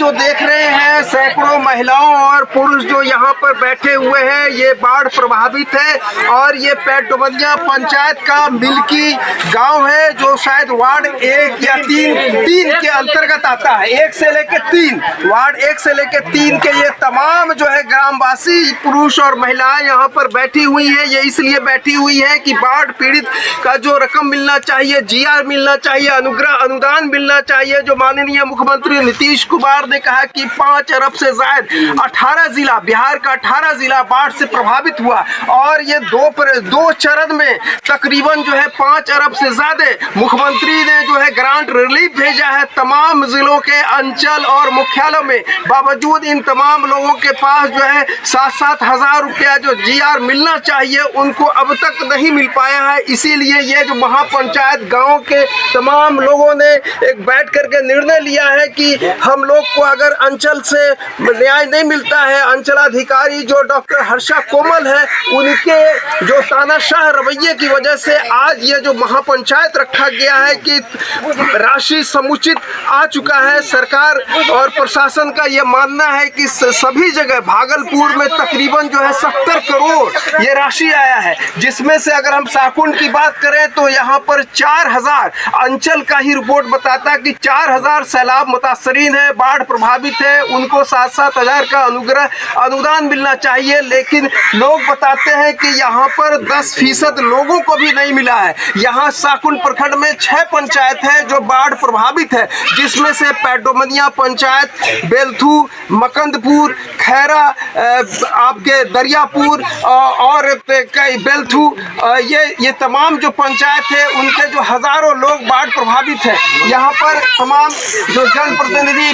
जो देख रहे हैं सैकड़ों महिलाओं और पुरुष जो यहाँ पर बैठे हुए हैं, ये बाढ़ प्रभावित है और ये पेटोबलिया पंचायत का मिल्की गांव है जो शायद वार्ड 1 या 3 के अंतर्गत आता है। 1 से लेकर 3 वार्ड 1 से लेकर 3 के ये तमाम जो है ग्रामवासी पुरुष और महिलाएं यहाँ पर बैठी हुई हैं। ये इसलिए बैठी हुई है कि बाढ़ पीड़ित का जो रकम मिलना चाहिए, जीआर मिलना चाहिए, अनुदान मिलना चाहिए। जो माननीय मुख्यमंत्री नीतीश कुमार ने कहा कि 5 अरब से ज्यादा 18 जिला, बिहार का 18 जिला बाढ़ से प्रभावित हुआ और ये दो चरण में तकरीबन जो है 5 अरब से ज्यादा मुख्यमंत्री ने जो है ग्रांट रिलीफ भेजा है तमाम जिलों के अंचल और मुख्यालयों में। बावजूद इन तमाम लोगों के पास जो है 7-7 हजार रुपया जो जीआर मिलना चाहिए उनको अब तक नहीं मिल पाया है। इसीलिए ये जो महापंचायत गांव के तमाम लोगों ने एक बैठ करके निर्णय लिया है कि हम लोग को अगर अंचल से न्याय नहीं मिलता है, अंचलाधिकारी जो डॉक्टर हर्षा कोमल है उनके जो तानाशाह रवैये की वजह से आज ये जो महापंचायत रखा गया है कि राशि समुचित आ चुका है। सरकार और प्रशासन का ये मानना है कि सभी जगह भागलपुर में तकरीबन जो है 70 करोड़ ये राशि आया है, जिसमें से अगर हम साकुंड की बात करें तो यहाँ पर 4000 अंचल का ही रिपोर्ट बताता है कि 4000 सैलाब मुतासरीन है, बाढ़ प्रभावित है, उनको 7-7 हजार का अनुदान मिलना चाहिए। लेकिन लोग बताते हैं कि यहाँ पर 10% लोगों को भी नहीं मिला है। यहाँ साकुंड प्रखंड में 6 पंचायत है जो बाढ़ प्रभावित है, जिसमें से पेटोबलिया पंचायत, बेलथू, मकंदपुर, खैरा, आपके दरियापुर और कई बेलथू, ये तमाम जो पंचायत है उनके जो हजारों लोग बाढ़ प्रभावित है। यहाँ पर तमाम जो जनप्रतिनिधि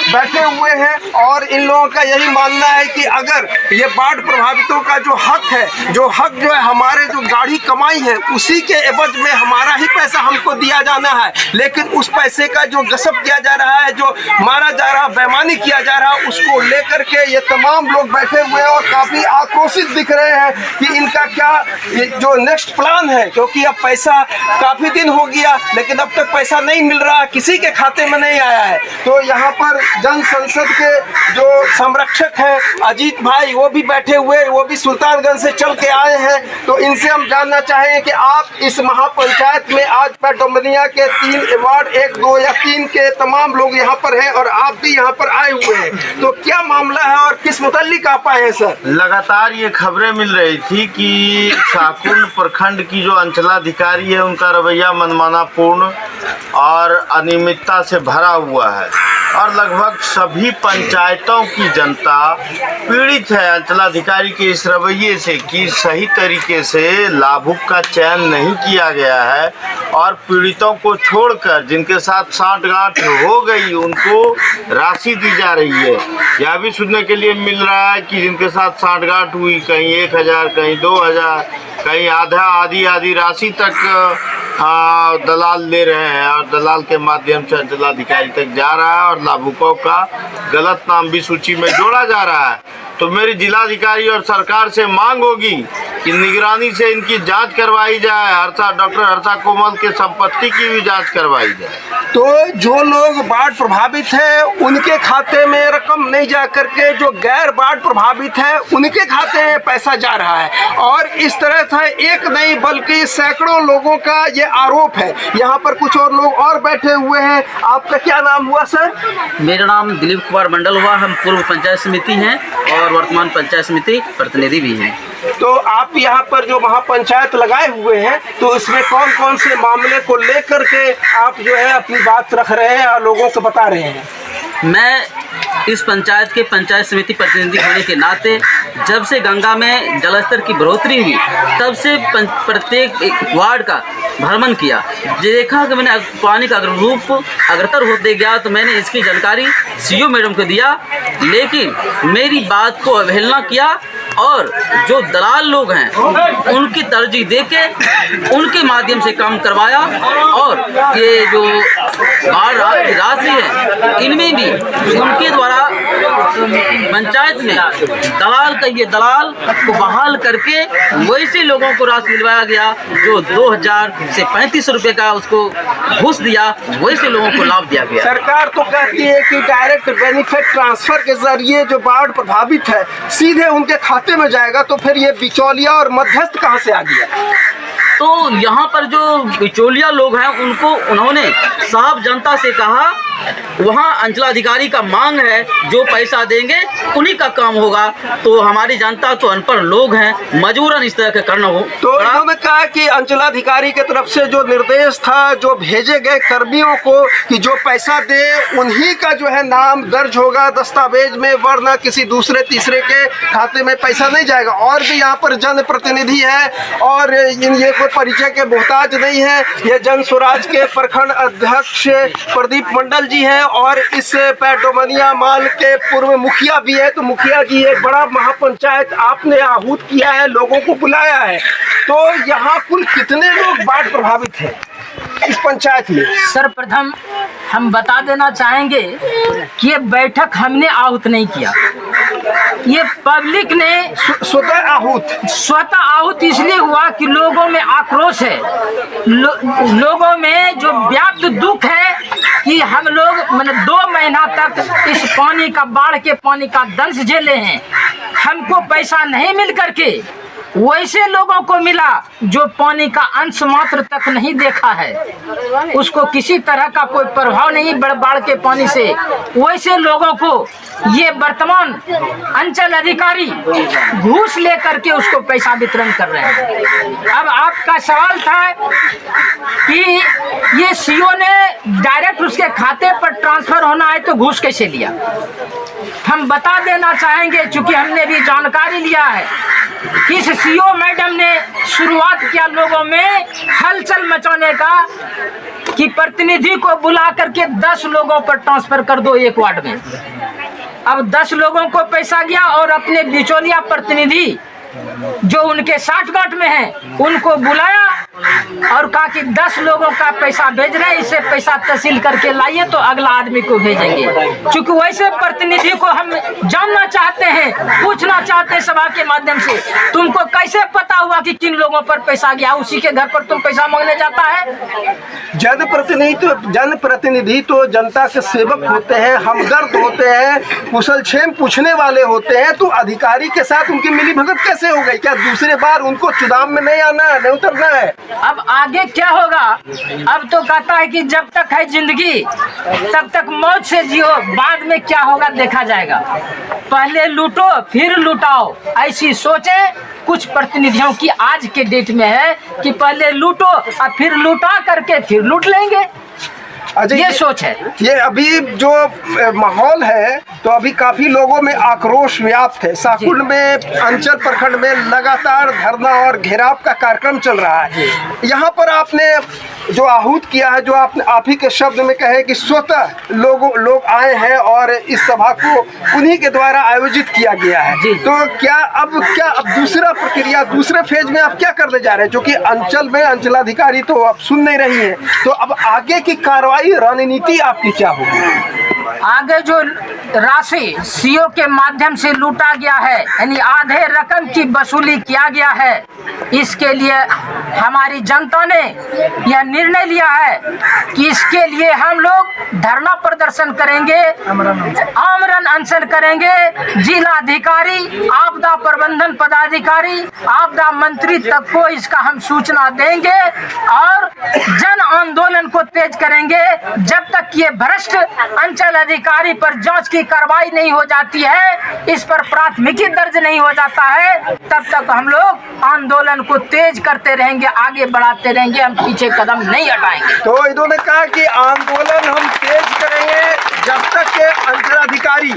बैठे हुए हैं और इन लोगों का यही मानना है कि अगर ये बाढ़ प्रभावितों का जो हक है जो है हमारे जो गाढ़ी कमाई है उसी के एवज में हमारा ही पैसा हमको दिया जाना है। लेकिन उस पैसे का जो गसब किया जा रहा है, जो मारा जा रहा, बेईमानी किया जा रहा, उसको लेकर के ये तमाम लोग बैठे हुए हैं और काफी आक्रोशित दिख रहे हैं कि इनका क्या जो नेक्स्ट प्लान है, क्योंकि अब पैसा काफी दिन हो गया लेकिन अब तक पैसा नहीं मिल रहा, किसी के खाते में नहीं आया है। तो यहाँ पर जन संसद के जो संरक्षक हैं अजीत भाई, वो भी बैठे हुए, वो भी सुल्तानगंज से चल के आए हैं। तो इनसे हम जानना चाहेंगे कि आप इस महापंचायत में आज पेटोबलिया के 3 वार्ड 1, 2 या 3 के तमाम लोग यहाँ पर हैं और आप भी यहाँ पर आए हुए हैं, तो क्या मामला है और किस मुताल्लिक आप आए हैं सर? लगातार ये खबरें मिल रही थी कि साकुंड प्रखंड की जो अंचलाधिकारी है उनका रवैया मनमानापूर्ण और अनियमितता से भरा हुआ है और लगभग सभी पंचायतों की जनता पीड़ित है अंचलाधिकारी के इस रवैये से कि सही तरीके से लाभुक का चयन नहीं किया गया है और पीड़ितों को छोड़कर जिनके साथ साठगांठ हो गई उनको राशि दी जा रही है। यह भी सुनने के लिए मिल रहा है कि जिनके साथ साठगांठ हुई कहीं 1000, कहीं 2000, कहीं आधी राशि तक दलाल ले रहे हैं और दलाल के माध्यम से अंचलाधिकारी तक जा रहा है और लाभुकों का गलत नाम भी सूची में जोड़ा जा रहा है। तो मेरी जिलाधिकारी और सरकार से मांग होगी कि निगरानी से इनकी जांच करवाई जाए, डॉक्टर हर्षा कोमल के संपत्ति की भी जांच करवाई जाए। तो जो लोग बाढ़ प्रभावित है उनके खाते में रकम नहीं जा करके जो गैर बाढ़ प्रभावित है उनके खाते में पैसा जा रहा है और इस तरह से एक नहीं बल्कि सैकड़ों लोगों का ये आरोप है। यहाँ पर कुछ और लोग और बैठे हुए हैं। आपका क्या नाम हुआ सर? मेरा नाम दिलीप कुमार मंडल हुआ। हम पूर्व पंचायत समिति हैं और वर्तमान पंचायत समिति प्रतिनिधि भी हैं। तो आप यहाँ पर जो महापंचायत लगाए हुए हैं तो इसमें कौन कौन से मामले को लेकर के आप जो है अपनी बात रख रहे हैं और लोगों को बता रहे हैं? मैं इस पंचायत के पंचायत समिति प्रतिनिधि होने के नाते जब से गंगा में जलस्तर की बढ़ोतरी हुई तब से प्रत्येक वार्ड का भ्रमण किया, देखा कि मैंने पानी का अगर रूप अग्रतर होते गया तो मैंने इसकी जानकारी सीओ मैडम को दिया, लेकिन मेरी बात को अवहेलना किया और जो दलाल लोग हैं उनकी तरजीह देके उनके माध्यम से काम करवाया और ये जो बाढ़ राशि है, इनमें भी उनके द्वारा पंचायत में दलाल को बहाल करके वैसे लोगों को राशि दिलवाया गया जो 2000 से 3500 रुपए का उसको घूस दिया, वैसे लोगों को लाभ दिया गया। सरकार तो कहती है कि डायरेक्ट बेनिफिट ट्रांसफर के जरिए जो बाढ़ प्रभावित है सीधे उनके खाते में जाएगा, तो फिर ये बिचौलिया और मध्यस्थ कहाँ से आ गया? तो यहाँ पर जो बिचौलिया लोग हैं उनको उन्होंने साफ जनता से कहा वहाँ अंचलाधिकारी का मांग है, जो पैसा देंगे उन्हीं का काम होगा। तो हमारी जनता तो अनपढ़ लोग हैं, मजबूरन इस तरह का करना हो। तो इन्होंने कहा कि अंचलाधिकारी की तरफ से जो निर्देश था, जो भेजे गए कर्मियों को कि जो पैसा दे उन्हीं का जो है नाम दर्ज होगा दस्तावेज में, वरना किसी दूसरे तीसरे के खाते में पैसा नहीं जाएगा। और भी यहाँ पर जनप्रतिनिधि है और ये कोई परिचय के मोहताज नहीं है। ये जन स्वराज के प्रखंड अध्यक्ष प्रदीप मंडल जी हैं और इस पैडोमनिया माल के पूर्व मुखिया भी है। तो मुखिया जी, एक बड़ा महापंचायत आपने आहूत किया है, लोगों को बुलाया है, तो यहाँ कुल कितने लोग बाढ़ प्रभावित हैं इस पंचायत में? सर्वप्रथम हम बता देना चाहेंगे कि ये बैठक हमने आहूत नहीं किया, ये पब्लिक ने स्वतः आहूत इसलिए हुआ कि लोगों में आक्रोश है, लोगों में जो व्याप्त दुख है कि हम लोग 2 महीना तक इस पानी का, बाढ़ के पानी का दंश झेले हैं। हमको पैसा नहीं मिल करके वैसे लोगों को मिला जो पानी का अंश मात्र तक नहीं देखा है, उसको किसी तरह का कोई प्रभाव नहीं बाढ़ के पानी से, वैसे लोगों को ये वर्तमान अंचल अधिकारी घूस लेकर के उसको पैसा वितरण कर रहे हैं। अब आपका सवाल था कि ये सीओ ने डायरेक्ट उसके खाते पर ट्रांसफर होना है तो घूस कैसे लिया? हम बता देना चाहेंगे, चूंकि हमने भी जानकारी लिया है कि इस सीओ मैडम ने शुरुआत किया लोगों में हलचल मचाने का कि प्रतिनिधि को बुला करके 10 लोगों पर ट्रांसफर कर दो एक वार्ड में। अब 10 लोगों को पैसा गया और अपने बिचौलिया प्रतिनिधि जो उनके 60 गांठ में हैं उनको बुलाया और कहा कि 10 लोगों का पैसा भेज रहे हैं, इससे पैसा तहसील करके लाइए तो अगला आदमी को भेजेंगे। क्योंकि वैसे प्रतिनिधि को हम जानना चाहते हैं, पूछना चाहते हैं सभा के माध्यम से, तुमको कैसे पता हुआ कि किन लोगों पर पैसा गया? उसी के घर पर तुम पैसा मांगने जाता है? जनप्रतिनिधि तो जनता के सेवक होते हैं, हमदर्द होते हैं, कुशलक्षेम पूछने वाले होते हैं। तो अधिकारी के साथ उनकी मिलीभगत कैसे हो गई? क्या दूसरे बार उनको चुनाव में नहीं आना है, नहीं उतरना है? अब आगे क्या होगा? अब तो कहता है कि जब तक है जिंदगी तब तक मौत से जियो, बाद में क्या होगा देखा जाएगा। पहले लूटो फिर लुटाओ, ऐसी सोचे कुछ प्रतिनिधियों की आज के डेट में है कि पहले लूटो और फिर लुटा करके फिर लूट लेंगे, ये सोच है। ये अभी जो माहौल है तो अभी काफी लोगों में आक्रोश व्याप्त है। साकुल में अंचल प्रखंड में लगातार धरना और घेराव का कार्यक्रम चल रहा है। यहाँ पर आपने जो आहूत किया है, जो आपने आप ही के शब्द में कहे कि स्वतः लोग आए हैं और इस सभा को उन्हीं के द्वारा आयोजित किया गया है, तो क्या अब दूसरा प्रक्रिया, दूसरे फेज में आप क्या करने जा रहे हैं? जो कि अंचल में अंचलाधिकारी तो अब सुन नहीं रही है, तो अब आगे की कार्रवाई रणनीति आपकी क्या होगी? आगे जो राशि सीओ के माध्यम से लूटा गया है, यानी आधे रकम की वसूली किया गया है, इसके लिए हमारी जनता ने यह निर्णय लिया है कि इसके लिए हम लोग धरना प्रदर्शन करेंगे, आमरण अनशन करेंगे। जिलाधिकारी, आपदा प्रबंधन पदाधिकारी, आपदा मंत्री तक को इसका हम सूचना देंगे और जन आंदोलन को तेज करेंगे। जब तक ये भ्रष्ट अंचल अधिकारी पर जांच की कार्रवाई नहीं हो जाती है, इस पर प्राथमिकी दर्ज नहीं हो जाता है, तब तक हम लोग आंदोलन को तेज करते रहेंगे, आगे बढ़ाते रहेंगे, हम पीछे कदम नहीं हटाएंगे। तो इन्होंने कहा कि आंदोलन हम तेज करेंगे, जब तक के अंचलाधिकारी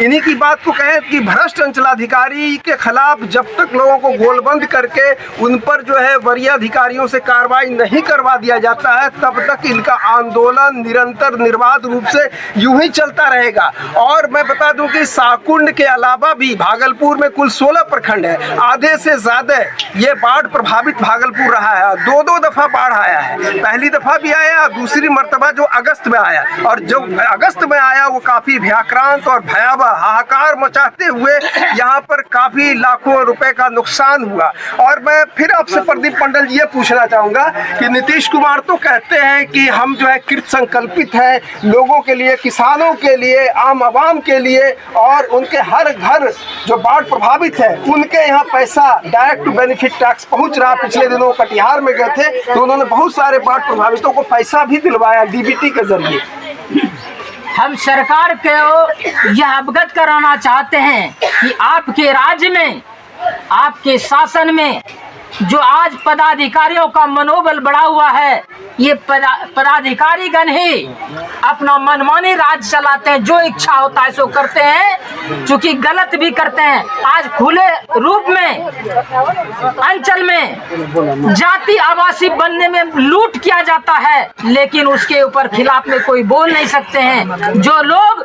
इन्हीं की बात को कहें कि भ्रष्ट अंचलाधिकारी के खिलाफ जब तक लोगों को गोलबंद करके उन पर जो है वरीय अधिकारियों से कार्रवाई नहीं करवा दिया जाता है, तब तक इनका आंदोलन निरंतर निर्बाध रूप से यूं ही चलता रहेगा। और मैं बता दूं कि साकुंड के अलावा भी भागलपुर में कुल 16 प्रखंड है, आधे से ज्यादा ये बाढ़ प्रभावित भागलपुर रहा है। दो दफा बाढ़ आया है, पहली दफा भी आया, दूसरी मर्तबा जो अगस्त में आया, और जो अगस्त में आया वो काफी भयाक्रांत और भयावह हाहाकार मचाते हुए यहाँ पर काफी लाखों रुपए का नुकसान हुआ। और मैं फिर आपसे प्रदीप मंडल जी ये पूछना चाहूंगा कि नीतीश कुमार तो कहते हैं कि हम जो है कृत संकल्पित हैं लोगों के लिए, किसानों के लिए, आम आवाम के लिए, और उनके हर घर जो बाढ़ प्रभावित है उनके यहाँ पैसा डायरेक्ट बेनिफिट टैक्स पहुंच रहा। पिछले दिनों कटिहार में गए थे तो उन्होंने बहुत सारे बाढ़ प्रभावितों को पैसा भी दिलवाया डीबीटी के जरिए। हम सरकार को यह अवगत कराना चाहते हैं कि आपके राज्य में, आपके शासन में जो आज पदाधिकारियों का मनोबल बढ़ा हुआ है, ये पदाधिकारीगण ही अपना मनमानी राज चलाते हैं, जो इच्छा होता है सो करते हैं, चूंकि गलत भी करते हैं। आज खुले रूप में अंचल में जाति आवासी बनने में लूट किया जाता है, लेकिन उसके ऊपर खिलाफ में कोई बोल नहीं सकते हैं। जो लोग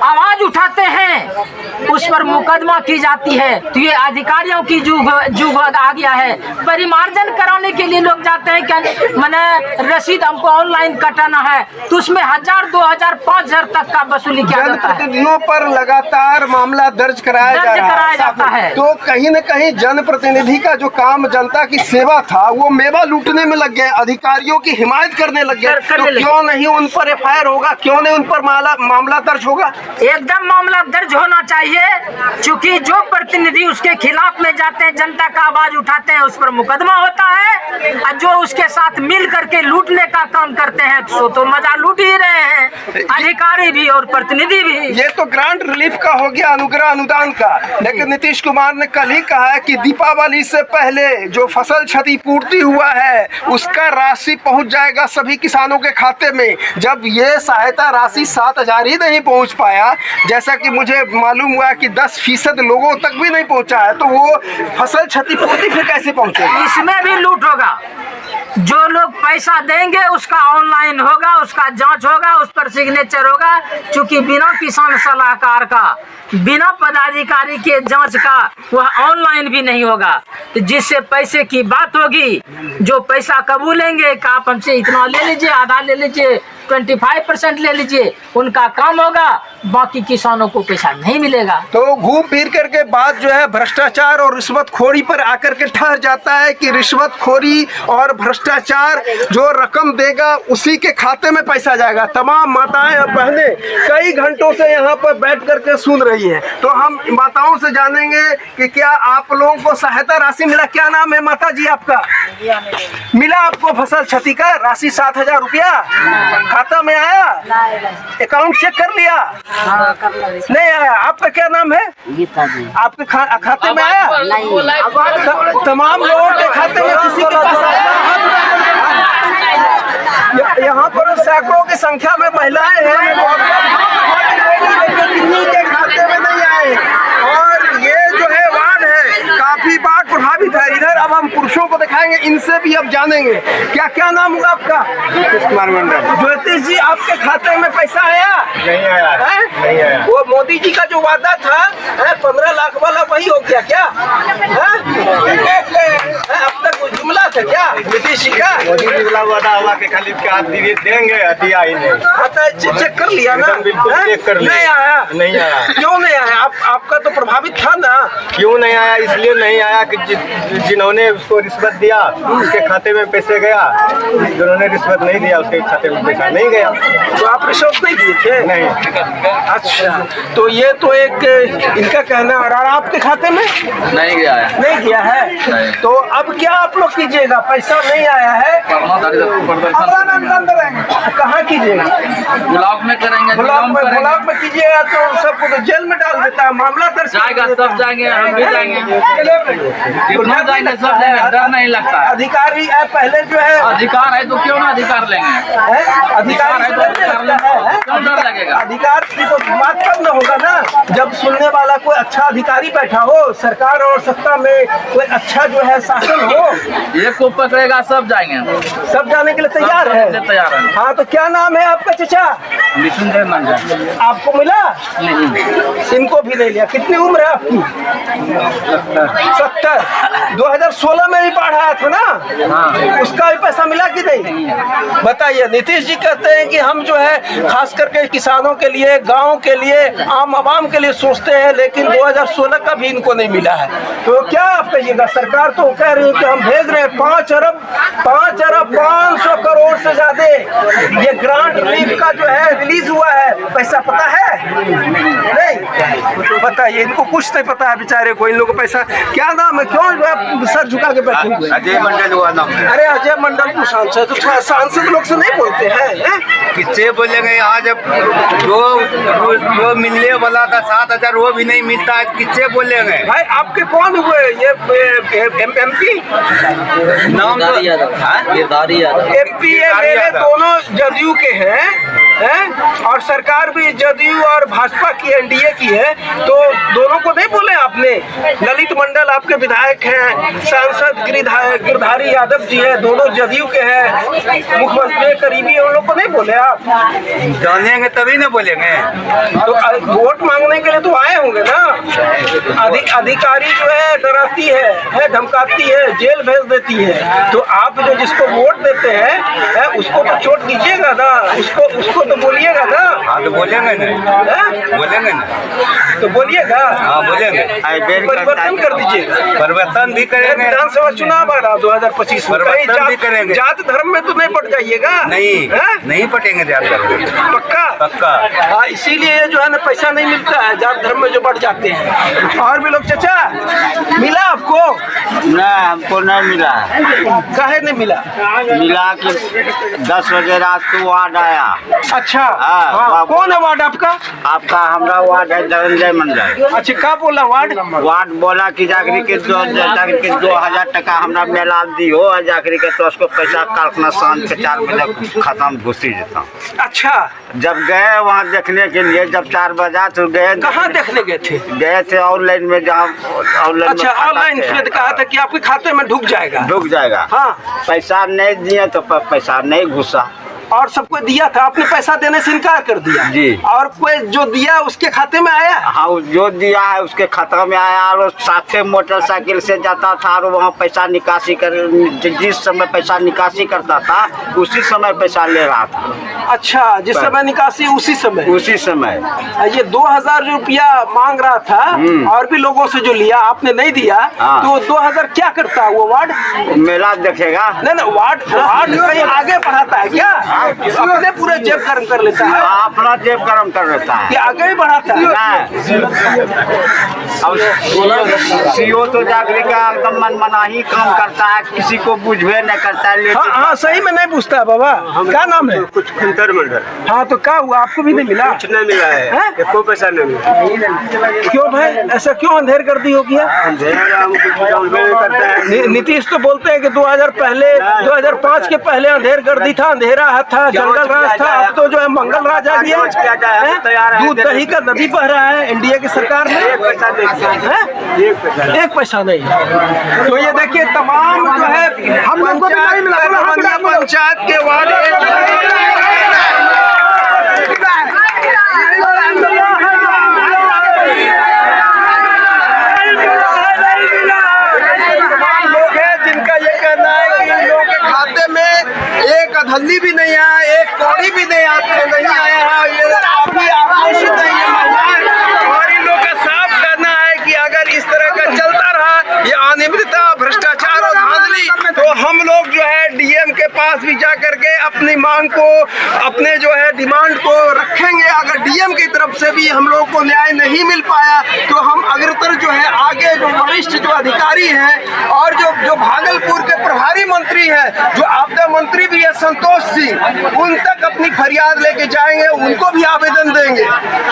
आवाज उठाते हैं उस पर मुकदमा की जाती है। तो ये अधिकारियों की जुग आ गया है। परिमार्जन कराने के लिए लोग जाते हैं, क्या मैंने रसीद हमको ऑनलाइन कटाना है, तो उसमें 1000, 2000, 5000 तक का वसूली किया जाता है। जनप्रतिनिधियों पर लगातार मामला दर्ज कराया जाता है। तो कहीं न कहीं जनप्रतिनिधि का जो काम जनता की सेवा था वो मेवा लूटने में लग गए, अधिकारियों की हिमायत करने लग गए। तो क्यों नहीं उन पर FIR होगा, क्यों नहीं उन पर मामला दर्ज होगा? एकदम मामला दर्ज होना चाहिए, क्योंकि जो प्रतिनिधि उसके खिलाफ में जाते हैं, जनता का आवाज उठाते हैं, उस पर मुकदमा होता है। और जो उसके साथ मिल करके लूटने का काम करते हैं तो मजा लूट ही रहे हैं, अधिकारी भी और प्रतिनिधि भी। ये तो ग्रांट रिलीफ का हो गया, अनुग्रह अनुदान का। लेकिन नीतीश कुमार ने कल ही कहा है कि दीपावली से पहले जो फसल क्षतिपूर्ति हुआ है उसका राशि पहुंच जाएगा सभी किसानों के खाते में। जब ये सहायता राशि 7000 ही नहीं पहुंच पाया, जैसा कि मुझे मालूम हुआ कि 10% लोगों तक भी नहीं पहुंचा है, तो वो फसल क्षतिपूर्ति फिर कैसे पहुंचेगी? इसमें भी लूट होगा। जो लोग पैसा देंगे उसका ऑनलाइन होगा, उसका जांच होगा, उस पर सिग्नेचर होगा, क्योंकि बिना किसान सलाहकार का, बिना पदाधिकारी के जांच का वह ऑनलाइन भी नहीं होगा। तो जिससे पैसे की बात होगी, जो पैसा कबूलेंगे कि आप हमसे इतना ले लीजिए, आधा ले लीजिए, 25% ले लीजिए, उनका काम होगा, बाकी किसानों को पैसा नहीं मिलेगा। तो घूम फिर करके बात जो है भ्रष्टाचार और रिश्वतखोरी पर आकर के ठहर जाता है कि रिश्वतखोरी और भ्रष्टाचार जो रकम देगा उसी के खाते में पैसा जाएगा। तमाम माताएं और बहनें कई घंटों से यहाँ पर बैठ करके सुन रही हैं, तो हम माताओं से जानेंगे कि क्या आप लोगों को सहायता राशि मिला? क्या नाम है माता जी आपका? मिला आपको फसल क्षति का राशि 7000 रुपया खाता में आया? अकाउंट चेक कर लिया? नहीं आया। आपका क्या नाम है? आपके खाते में आया? तमाम लोगों के खाते में किसी के पास आया? यहाँ पर सैकड़ों की संख्या में महिलाएं हैं, किसी के खाते में नहीं आए। और ये जो है वार्ड है काफी बाढ़ प्रभावित है। इधर अब हम पुरुषों को दिखाएंगे, इनसे भी अब जानेंगे क्या नाम हुआ आपका? ज्योतिष कुमार मंडल। ज्योतिष जी, आपके खाते में पैसा आया? नहीं आया। नहीं आया। वो मोदी जी का जो वादा था 15 लाख वाला वही हो गया क्या? अब तक कोई जुमला था क्या नीतीश जी का? मोदी जी वाला वादा हुआ कि खाली देंगे, दिया ही नहीं। खाता चेक कर लिया ना? बिल्कुल चेक कर लिया। नहीं आया? नहीं आया। क्यों नहीं आया? आपका तो प्रभावित था ना? क्यों नहीं आया? इसलिए नहीं आया कि जिन्होंने उसको रिश्वत दिया उसके खाते में पैसे गया, जिन्होंने रिश्वत नहीं दिया उसके खाते में पैसा नहीं गया। तो आप रिश्वत नहीं दिए थे? नहीं। अच्छा, तो ये तो एक इनका कहना है। और आपके खाते में नहीं गया है। नहीं गया है? तो अब क्या आप लोग कीजिए? कीजिएगा? पैसा नहीं आया है, कहाँ कीजिएगा? ब्लॉक में करेंगे, ब्लॉक में कीजिएगा तो सबको तो जेल में डाल देता है, मामला दर्ज जाएगा, सब जाएंगे, हम भी जाएंगे, कितना जाएंगे, सब जाएंगे, डर नहीं लगता है। अधिकारी पहले जो है अधिकार है तो क्यों ना अधिकार लेंगे, अधिकार है, क्यों डर लगेगा? अधिकार की तो बात कब न होगा ना, जब सुनने वाला कोई अच्छा अधिकारी बैठा हो, सरकार और सत्ता में कोई अच्छा जो है शासन हो। एक को पकड़ेगा, सब जाएंगे, सब जाने के लिए तैयार है। तैयार है। हाँ, तो क्या नाम है आपका चचा? निसंदेह मंजर। आपको मिला? नहीं, इनको भी नहीं लिया। कितनी उम्र है आपकी? 70। 2016 में भी बाढ़ आया था ना, हाँ। उसका भी पैसा मिला कि नहीं? बताइए। नीतीश जी कहते हैं कि हम जो है खास करके किसानों के लिए, गांव के लिए, आम आवाम के लिए सोचते हैं, लेकिन 2016 का भी इनको नहीं मिला है। तो क्या आप कहिएगा? सरकार तो कह रही है कि हम भेज रहे हैं 5 अरब 500 करोड़ से ज्यादा ये ग्रांट रिलीफ का जो है रिलीज हुआ है। पैसा पता है? नहीं बताइए, इनको कुछ नहीं पता है बेचारे को, इन लोगों को पैसा। क्या नाम है? क्यों जो है सर झुका के बैठे हुए? अजय मंडल हुआ नाम है। अरे अजय मंडल को सांसद, तो सांसद लोग से नहीं बोलते हैं? किससे बोलेंगे? यहाँ जब जो मिलने वाला था 7,000 वो भी नहीं मिलता है, किससे बोलेंगे? भाई आपके कौन हुए ये MP? नाम तो MP MLA दोनों जदयू के हैं, और सरकार भी जदयू और भाजपा की, NDA की है, तो दोनों को नहीं बोले आपने? ललित मंडल आपके विधायक हैं, सांसद गिरधारी यादव जी है, दोनों जदयू के हैं, मुख्यमंत्री करीबी, उन लोग को नहीं बोले आप? जानेंगे तभी ना बोलेंगे। तो वोट मांगने के लिए तो आए होंगे ना। अधिकारी जो है डराती है, धमकाती है, जेल भेज देती है, तो आप जो जिसको वोट देते हैं उसको तो चोट कीजिएगा ना, उसको तो बोलिएगा ना। हाँ तो बोलेंगे ना, बोलेंगे ना, तो बोलिएगा। हाँ बोलेंगे। परिवर्तन कर दीजिएगा। परिवर्तन भी करेंगे। विधानसभा चुनाव आ रहा 2025 में, परिवर्तन भी करेंगे। जात धर्म में तो नहीं पट जाइएगा? नहीं पटेंगे जात धर्म। पक्का। हाँ, इसीलिए जो है ना पैसा नहीं मिलता है, जात धर्म में जो बढ़ जाते हैं। और भी लोग। चचा मिला आपको? नहीं, हमको नहीं मिला। काहे नहीं मिला? मिला कि 10 बजे रात को वार्ड आया। अच्छा, हाँ, कौन है वार्ड आपका? आपका हमारा वार्ड है धनंजय मंडल। अच्छा, क्या बोला वार्ड? वार्ड बोला कि जाकरी के 2000 टका हमरा मेला दियो, जाकरी के तो उसको पैसा काटना शाम के 4 बजे खत्म घुसी देता। अच्छा, जब गए वहाँ देखने के लिए, जब 4 बजा तो गए। कहाँ देखने गए थे? गए थे ऑनलाइन में, जहाँ ऑनलाइन। अच्छा, ऑनलाइन फिर कहा था कि आपके खाते में ढुक जाएगा। हाँ, पैसा नहीं दिए तो पैसा नहीं घुसा, और सबको दिया था, आपने पैसा देने से इनकार कर दिया जी। और कोई जो दिया उसके खाते में आया? हाँ, जो दिया है उसके खाता में आया, और साथे मोटरसाइकिल से जाता था और वहाँ पैसा निकासी कर, जिस समय पैसा निकासी करता था उसी समय पैसा ले रहा था। अच्छा, जिस समय निकासी उसी समय। ये 2000 रुपया मांग रहा था, और भी लोगों से जो लिया आपने नहीं दिया। हाँ। तो 2000 क्या करता है वो वार्ड? मेला देखेगा। नहीं, वार्ड कहीं आगे बढ़ाता है क्या? अपने पूरे जेब गर्म कर लेता है? अपना जेब गर्म कर लेता है, ये आगे ही बढ़ाता है। अब सीओ तो जागरी का एकदम मनमाना ही काम करता है, किसी को बुझवे नहीं करता है। हाँ, सही में नहीं पूछता है बाबा। क्या नाम है? कुछ खंतर मंडल। हाँ, तो क्या हुआ? आपको भी नहीं मिला? कुछ नहीं मिला है, कोई पैसा नहीं मिला। क्यों भाई, ऐसा क्यों अंधेर कर दी हो गया? करता है। नीतीश तो बोलते हैं कि 2005 के पहले अंधेर कर दी था, अंधेरा था, जंगल राज था, अब तो जो है मंगल राज आ गया। दूध दही का नदी बह रहा है एनडीए की सरकार में। एक पैसा नहीं। तो ये देखिए, तमाम जो है हम लोग को नहीं मिला, पंचायत के वार्ड लोग हैं जिनका ये कहना है कि इन लोगों के खाते में एक अधल्ली भी नहीं आया, एक कौड़ी भी नहीं आया है। ये अभी आक्रोशित है ये महिलाएं, और इन लोगों का साफ कहना है कि अगर इस तरह का चलता रहा, ये अनियमितता, भ्रष्टाचार और धांधली, तो हम लोग जो है डीएम के पास भी जा करके अपनी मांग को, अपने जो है डिमांड को रखेंगे। अगर डीएम की तरफ से भी हम लोगों को न्याय नहीं मिल पाया, तो हम अग्रतर जो है आगे जो वरिष्ठ जो अधिकारी हैं और जो भागलपुर के प्रभारी मंत्री हैं, जो आपदा मंत्री भी है संतोष सिंह, उन तक अपनी फरियाद लेके जाएंगे, उनको भी आवेदन देंगे।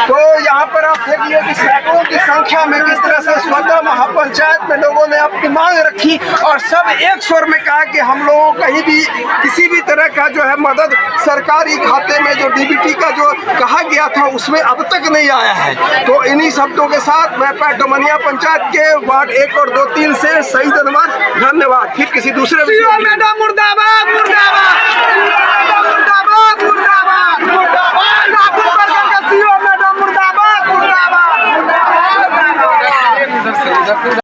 तो यहाँ पर आप देखिए कि सैकड़ों की संख्या में किस तरह से स्वतः महापंचायत में लोगों ने अपनी मांग रखी और सब एक स्वर में कहा कि हम लोगों को कहीं भी किसी भी तरह का जो है मदद सरकारी खाते में जो डीबीटी का जो कहा गया था उसमें अब तक नहीं आया है। तो इन्हीं शब्दों के साथ मैं पैट डुमनिया पंचायत के वार्ड 1 और 2 3 से सही धन्यवाद। फिर किसी दूसरे मैडम मुर्दाबाद मुर्दाबाद।